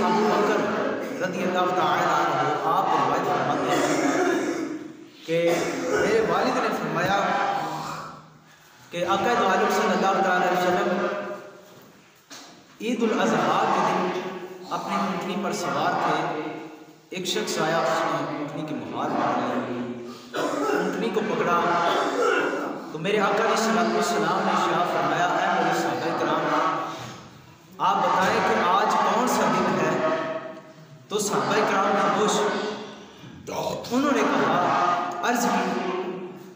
अबू बकर रज़ियल्लाहु ताला अन्हु आप रिवायत फरमाते हैं कि मेरे वालिद ने फरमाया कि आका दो आलम सल्लल्लाहु अलैहि वसल्लम ईद उल अज़हा के दिन अपनी ऊँटनी पर सवार थे। एक शख्स आया, उसने ऊँटनी की मुहार मार ली, ऊँटनी को पकड़ा तो मेरे आका अलैहि सलाम ने इरशाद फरमाया, ऐ मेरे सहाबा किराम, आप बताएं कि आज कौन सा दिन है। तो सहाबा किराम खामोश। उन्होंने कहा, अर्ज़ की,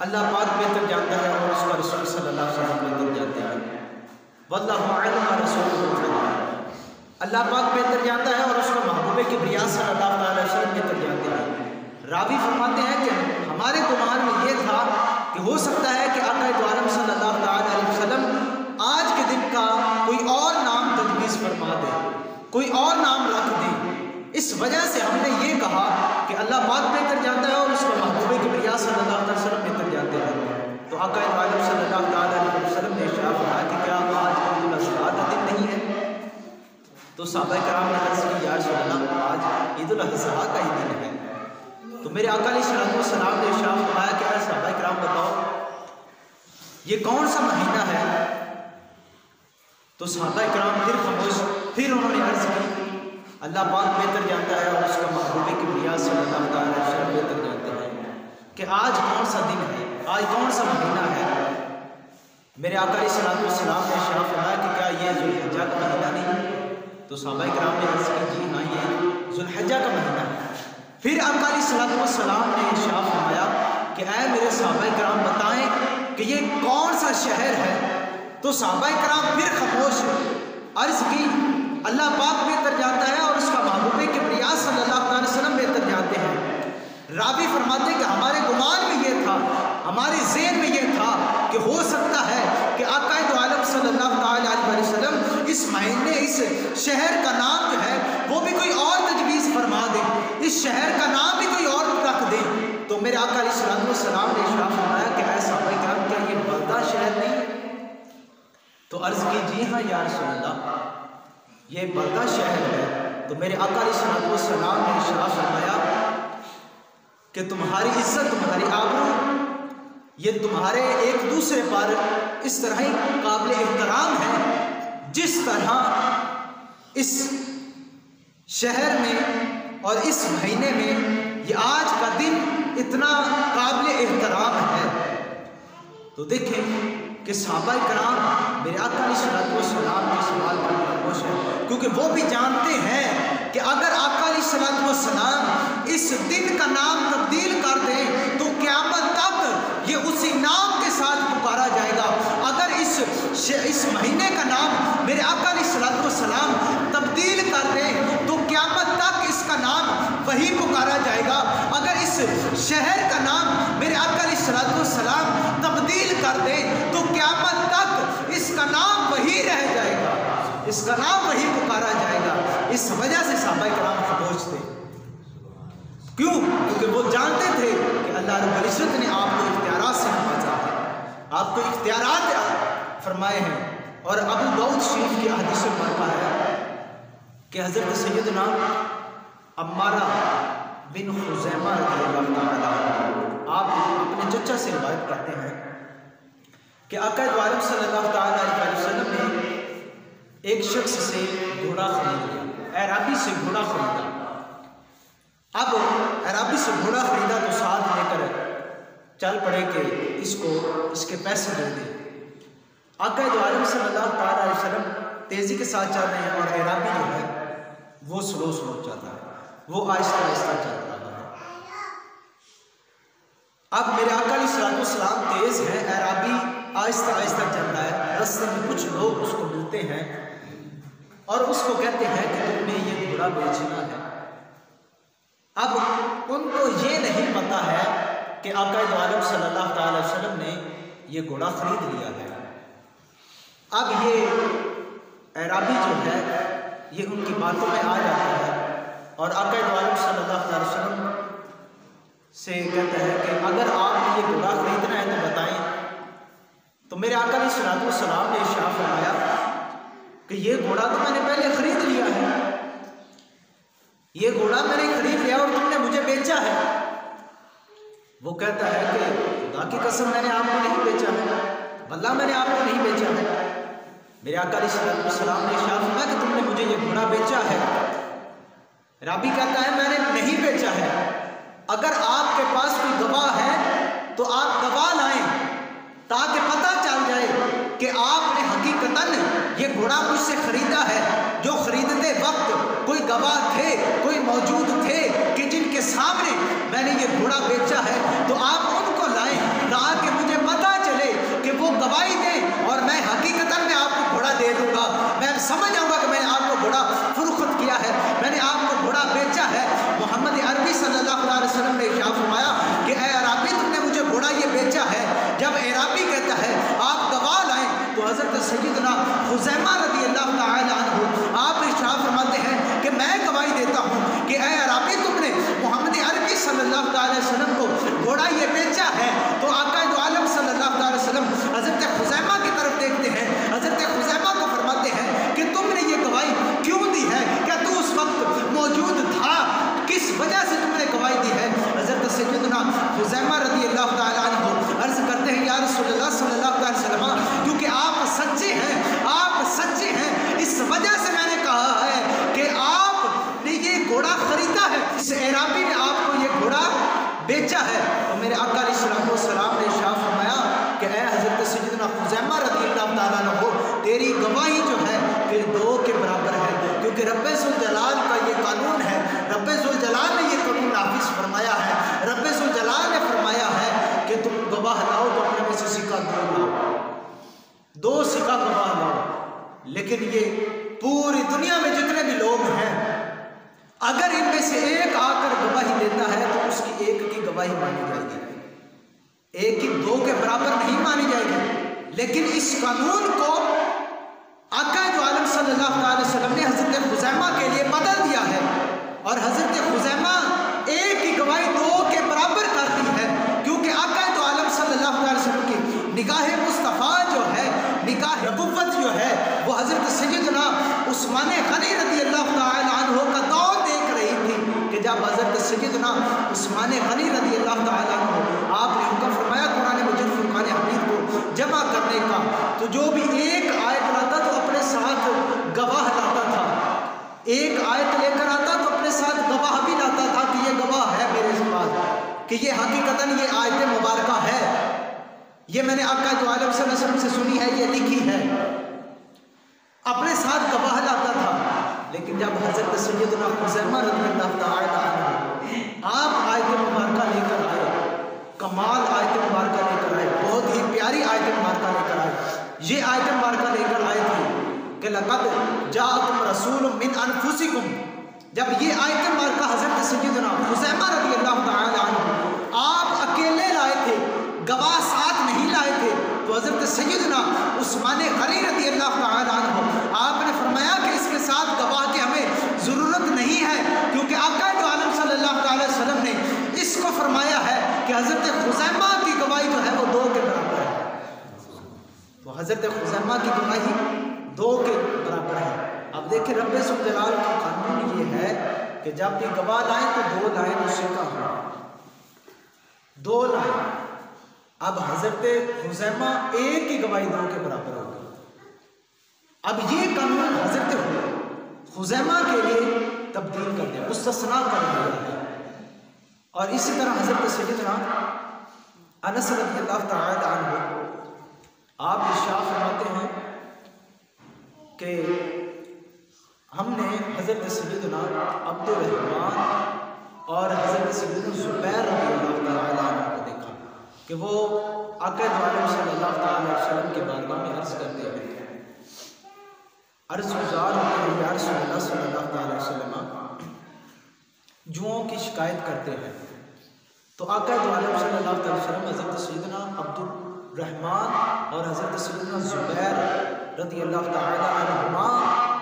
अल्लाह पाक बेहतर जानता है और उसका रसूल सल्लल्लाहु अलैहि वसल्लम बेहतर जानते हैं। वल्लाहु अअलम व रसूलुहु, अल्लाह पाक बेहतर जानता है और उसका महबूब किबरिया सल्लल्लाहु अलैहि वसल्लम बेहतर जानते हैं। रावी फरमाते हैं कि हमारे गुमान में ये था कि हो सकता है कि आका दो आलम सल्लल्लाहु अलैहि वसल्लम आज के दिन का कोई और नाम तजवीज़ फरमा दे, कोई और नाम रख दे। इस वजह से हमने ये कहा कि अल्लाह पाक बेहतर जानता है और उसका महबूब किबरिया सल्लल्लाहु अलैहि वसल्लम बेहतर जानते हैं। तो आका दो आलम सल्लल्लाहु अलैहि वसल्लम ने इरशाद फरमाया कि क्या आज ईद उल अज़हा का दिन नहीं है। तो सहाबा किराम ने अर्ज़ की, या रसूल अल्लाह, आज ईद उल अज़हा का ही दिन है। तो मेरे आका अलैहिस्सलाम ने इरशाद फरमाया कि सहाबा किराम बताओ ये कौन सा महीना है। तो सहाबा किराम फिर खामोश। फिर उन्होंने अर्ज़ की, अल्लाह पाक बेहतर जानता है और उसका महबूब किबरिया सल्लल्लाहु अलैहि वसल्लम बेहतर जानते हैं कि आज कौन सा दिन है, आज कौन सा महीना है। मेरे आका अलैहिस्सलाम ने इरशाद फरमाया कि क्या ये ज़ुल्हिज्जा का महीना नहीं। तो सहाबा किराम ने अर्ज़ की, जी हाँ, ये ज़ुल्हिज्जा का महीना है। फिर आका अलैहिस्सलाम ने इरशाद फरमाया कि ऐ मेरे सहाबा किराम बताएं कि ये कौन सा शहर है। तो सहाबा किराम फिर खामोश। अर्ज़ की, अल्लाह पाक बेहतर जानता है और उसका महबूब किबरिया सल्लल्लाहु अलैहि वसल्लम बेहतर जानते हैं। रावी फरमाते कि हमारे गुमान में ये था, हमारे ज़हन में ये था कि हो सकता है कि आका दो आलम सल्लल्लाहु अलैहि वसल्लम इस महीने, इस शहर का नाम जो है वो भी कोई और तजवीज़ फरमा दे, इस शहर का नाम भी कोई और रख दे। तो मेरे आका अलैहिस्सलाम ने इरशाद फरमाया कि ऐ सहाबा किराम, क्या ये बलदा शहर नहीं है। तो अर्ज़ की, जी हाँ या रसूल अल्लाह, ये बलदा शहर है। तो मेरे आका अलैहिस्सलाम ने इरशाद फरमाया कि तुम्हारी इज्जत, तुम्हारी आबरू, ये तुम्हारे एक दूसरे पर इस तरह ही काबिल एहतराम है जिस तरह इस शहर में और इस महीने में ये आज का दिन इतना काबिल एहतराम है। तो देखें कि सहाबा किराम मेरे आका अलैहिस्सलाम के सवाल पर खामोश है, क्योंकि वो भी जानते हैं कि अगर आका अलैहिस्सलाम इस दिन का नाम तब्दील कर दें तो क़यामत तक ये उसी नाम के साथ पुकारा जाएगा। अगर इस महीने का नाम मेरे आका अलैहिस्सलाम तब्दील कर दें तो क़यामत तक इसका नाम वही पुकारा जाएगा। अगर इस शहर का नाम मेरे आका अलैहिस्सलाम तब्दील कर दें तो क़यामत तक इसका नाम वही रह जाएगा, इसका नाम वही पुकारा जाएगा। इस वजह से सहाबा किराम खामोश थे। क्यों? क्योंकि वो जानते थे कि अल्लाह रब्बुल इज़्ज़त ने आपको इख्तियारात से नवाजा है, आपको इख्तियारात फरमाए हैं। और अबू दाऊद शरीफ की हदीस में आता है कि हज़रत सैयदना अम्मारा बिन खुज़ैमा रज़ियल्लाहु ताला आप अपने चचा से रिवायत करते हैं कि आका दो आलम सल्लल्लाहु ताला अलैहि वसल्लम ने एक शख्स से घोड़ा खरीद लिया, अराबी से घोड़ा खरीदा। अब अराबी से घोड़ा खरीदा तो साथ लेकर चल पड़े कि इसको इसके पैसे दे दें। आका दो आलम सल्लल्लाहु ताला अलैहि वसल्लम तेज़ी के साथ चल रहे हैं और अराबी जो है वो स्लो चल रहा है, वो आहिस्ता आहिस्ता चल रहा है। अब मेरे आका अलैहिस्सलाम तेज़ हैं, अराबी आहिस्ता आहिस्ता चल रहा है। रास्ते में कुछ लोग उसको मिलते हैं और उसको कहते हैं कि तुमने ये घोड़ा बेचना है। अब उनको ये नहीं पता है कि आका दो आलम सल्लल्लाहु अलैहि वसल्लम ने ये घोड़ा खरीद लिया है। अब ये अराबी जो है ये उनकी बातों में आ जाता है और आका दो आलम सल्लल्लाहु अलैहि वसल्लम से कहता है कि अगर आपने ये घोड़ा खरीदना है तो बताएं। तो मेरे आका अलैहिस्सलाम ने इरशाद फरमाया कि ये घोड़ा तो मैंने पहले खरीद लिया है। ये घोड़ा मैंने खरीद लिया और तुमने मुझे बेचा है। वो कहता है कि खुदा की कसम मैंने आपको नहीं बेचा है, वल्लाह मैंने आपको नहीं बेचा है। मेरे आका अलैहिस्सलाम ने इरशाद फरमाया कि तुमने मुझे ये घोड़ा बेचा है। राबी कहता है मैंने नहीं बेचा है। अगर आपके पास कोई गवाह है तो आप गवाह लाएं ताकि पता चल जाए कि आपने हकीकतन ये घोड़ा मुझसे खरीदा है। जो खरीदते वक्त कोई गवाह थे, कोई मौजूद थे कि जिनके सामने मैंने ये घोड़ा बेचा है, तो आप उनको लाएं ताकि मुझे पता चले कि वो गवाही दें और मैं हकीकतन में आपको घोड़ा दे दूंगा। मैं समझ आऊंगा कि मैंने आपको घोड़ा फुर्ख्त किया है, मैंने आपको घोड़ा बेचा है। मोहम्मद अरबी सल्लल्लाहु अलैहि वसल्लम ने इरशाद फरमाया कि ए अरबी तुमने मुझे घोड़ा ये बेचा है। जब अरबी कहता है आप गवाह लाएं, तो हज़रत सैयदना हुज़ैमा रज़ियल्लाहु तआला अन्हु आप इरशाद फरमाते हैं कि मैं गवाही देता हूँ कि ए अरबी तुमने मोहम्मद अरबी सल्लल्लाहु अलैहि वसल्लम को घोड़ा ये बेचा है। तो आका दो आलम सल्लल्लाहु अलैहि वसल्लम हज़रत हुज़ैमा की तरफ देखते हैं, हज़रत हुज़ैमा को फरमाते हैं कि तुमने ये गवाही क्यों दी है? क्या तू उस वक्त मौजूद था? किस वजह से तुमने गवाही दी है? हज़रत सैयदना हुज़ैमा रज़ियल्लाहु तआला अन्हु अर्ज़ करते हैं या रसूलल्लाह सल्लल्लाहु अलैहि वसल्लम, क्योंकि आप सच्चे हैं, आप सच्चे हैं, इस वजह से मैंने कहा है कि आपने ये घोड़ा खरीदा है, इस अरबी ने आपको ये घोड़ा बेचा है। तो मेरे आका अलैहिस्सलाम ने इरशाद फरमाया कि ए हज़रत सैयदना हुज़ैमा रज़ियल्लाहु तआला अन्हु, तेरी गवाही जो है फिर दो के बराबर है, क्योंकि रब्बे ज़ुल जलाल का ये कानून है, रब्बे ज़ुल जलाल ने ये कानून नाफिज़ फरमाया है। रब्बे ज़ुल जलाल ने फरमाया है कि तुम गवाह लाओ तो अपने में से सिक्का दो लाओ, दो सिक्का गवाह लाओ। लेकिन ये पूरी दुनिया में जितने भी लोग हैं, अगर इनमें से एक आकर गवाही देता है तो उसकी एक की गवाही मानी जाएगी, एक की दो के बराबर नहीं मानी जाएगी। लेकिन इस कानून को आका दो आलम सल्लल्लाहु अलैहि वसल्लम ने हज़रत हुज़ैमा के लिए बदल दिया है और हज़रत हुज़ैमा एक की गवाही दो के बराबर कर दी है, क्योंकि आका दो आलम सल्लल्लाहु अलैहि वसल्लम की निगाह मुस्तफ़ा जो है, निगाह नबुव्वत जो है, वो हज़रत सैयदना उस्मान गनी रज़ियल्लाहु तआला अन्हु का दौर देख रही थी कि जब हज़रत सैयदना उस्मान गनी रज़ियल्लाहु तआला अन्हु आपने हुक्म फरमाया कुरान मजीद फुरक़ान हमीद को जमा करने का, तो जो भी एक आयत लाता तो अपने साथ गवाह लाता था, एक आयत लेकर आता तो अपने साथ गवाह भी लाता था कि ये गवाह है मेरे पास कि ये हकीकतन ये आयत मुबारका है, ये मैंने आका दो आलम सल्लल्लाहु अलैहि वसल्लम से सुनी है, ये लिखी है, अपने साथ गवाह लाता था। लेकिन जब हज़रत सैयदना हुज़ैमा रज़ियल्लाहु तआला अन्हु आप आयत मुबारका लेकर आए, कमाल आयत मुबारका लेकर आए, बहुत ही प्यारी आयत मुबारका लेकर आए, ये आयत मुबारका लेकर आए थे कि लक़द जाअकुम रसूलुम मिन अनफुसिकुम। जब ये आयत मुबारका हज़रत सैयदना हुज़ैमा रज़ियल्लाहु तआला अन्हु आप अकेले लाए थे, गवाह साथ नहीं लाए थे, तो हज़रत सैयदना उस्मान गनी रज़ियल्लाहु तआला अन्हु आपने फरमाया कि इसके साथ गवाह की हमें ज़रूरत नहीं है, क्योंकि आका दो आलम सल्लल्लाहु अलैहि वसल्लम ने इसको फरमाया है कि हज़रत हुज़ैमा की गवाही जो है वो दो के बराबर है। तो हज़रत हुज़ैमा की गवाही दो के बराबर है। अब देखिए रब्बे ज़ुल जलाल का कानून ये है कि जब भी गवाह लाएं तो दो लाएं, उसी का हो दो लाएं। अब हज़रत हुज़ैमा एक की गवाही दो के बराबर होगी। अब ये कानून हज़रत हुज़ैमा के लिए तब्दील कर दिया, मुस्तस्ना कर दिया। और इसी तरह हज़रत सैयदना अनस रज़ियल्लाहु तआला अन्हु आप इरशाद फरमाते हैं कि हमने हज़रत सैयदना अब्दुर रहमान और हज़रत सैयदना ज़ुबैर रज़ियल्लाहु तआला अन्हु को देखा कि वो आका दो आलम सल्लल्लाहु अलैहि वसल्लम के बारगाह में अर्ज़ करते हैं, अर्ज़ गुज़ार होते हैं या रसूलल्लाह सल्लल्लाहु अलैहि वसल्लम, जुओं की शिकायत करते हैं। तो आका दो आलम सल्लल्लाहु अलैहि वसल्लम हज़रत सैयदना अब्दुर रहमान और हज़रत सैयदना ज़ुबैर रज़ियल्लाहु तआला अन्हुमा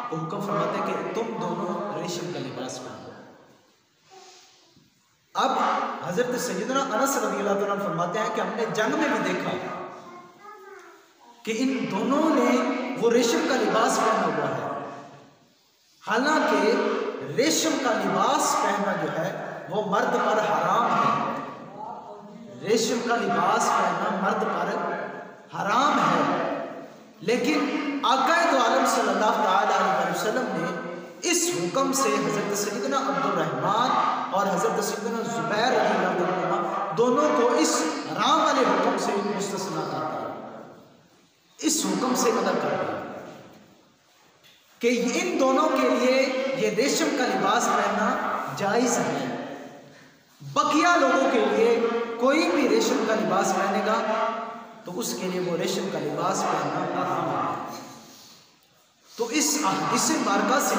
को हुक्म फरमाते हैं कि तुम दोनों रेशम का लिबास पहनो। अब हज़रत सैयदना अनस रज़ियल्लाहु तआला फरमाते हैं कि हमने जंग में भी देखा कि इन दोनों ने वो रेशम का लिबास पहना हुआ है, हालांकि रेशम का लिबास पहनना जो है वो मर्द पर हराम है। रेशम का लिबास पहनना मर्द पर हराम है, लेकिन आका दो आलम सल्लल्लाहु अलैहि वसल्लम ने इस हुक्म से हज़रत सैयदना अब्दुर्रहमान और हज़रत सैयदना ज़ुबैर रज़ियल्लाहु अन्हुमा दोनों को इस हराम वाले हुक्म से मुस्तस्ना कर दिया, इस हुक्म से अलग कर दिया कि इन दोनों के लिए ये रेशम का लिबास पहनना जायज़ है। बकिया लोगों के लिए कोई भी रेशम का लिबास पहनेगा तो उसके लिए वो रेशम का लिबास पहनना हराम है। तो इस हदीस मुबारका से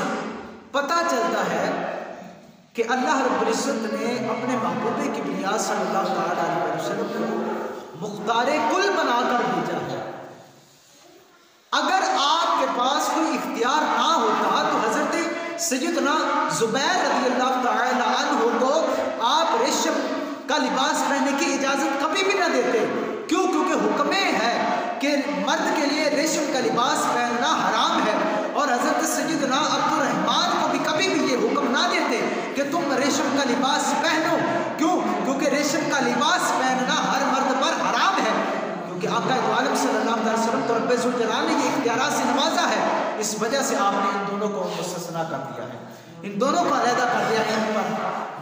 पता चलता है कि अल्लाह रब्बुल इज़्ज़त ने अपने महबूब किबरिया सल्लल्लाहु अलैहि वसल्लम को मुख्तारे कुल बनाकर भेजा है। अगर आपके पास कोई इख्तियार ना होता तो हज़रत सैयदना ज़ुबैर रज़ियल्लाहु तआला अन्हु को आप रेशम का लिबास पहनने की इजाज़त कभी भी ना देते। क्यों? क्योंकि हुक्म है कि मर्द के लिए रेशम का लिबास पहनना हराम है, और हज़रत सैयदना अब्दुर्रहमान को भी कभी भी ये हुक्म ना देते कि तुम रेशम का लिबास पहनो। क्यों? क्योंकि रेशम का लिबास पहनना हर मर्द पर हराम है, क्योंकि आका दो आलम सल्लल्लाहु अलैहि वसल्लम तो रब्बे ज़ुल जलाल ने ये इख्तियारात से नवाजा है। इस वजह से आपने इन दोनों को मुस्तस्ना कर दिया है, इन दोनों को अलहदा कर दिया है, इन पर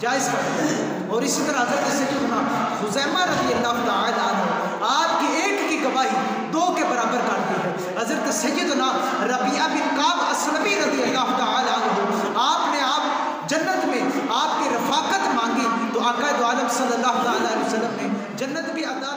जायज़ कर दिया है। और इसी तरह हज़रत सैयदना खुज़ैमा रज़ियल्लाहु तआला अन्हु आपकी एक की गवाही दो के बराबर कर दी है। हज़रत सैयदना रबिया बिन काब असलमी रज़ियल्लाहु तआला अन्हु आपने आप जन्नत में आपकी रफ़ाकत मांगी तो आका दो आलम सल्लल्लाहु अलैहि वसल्लम ने जन्नत भी अता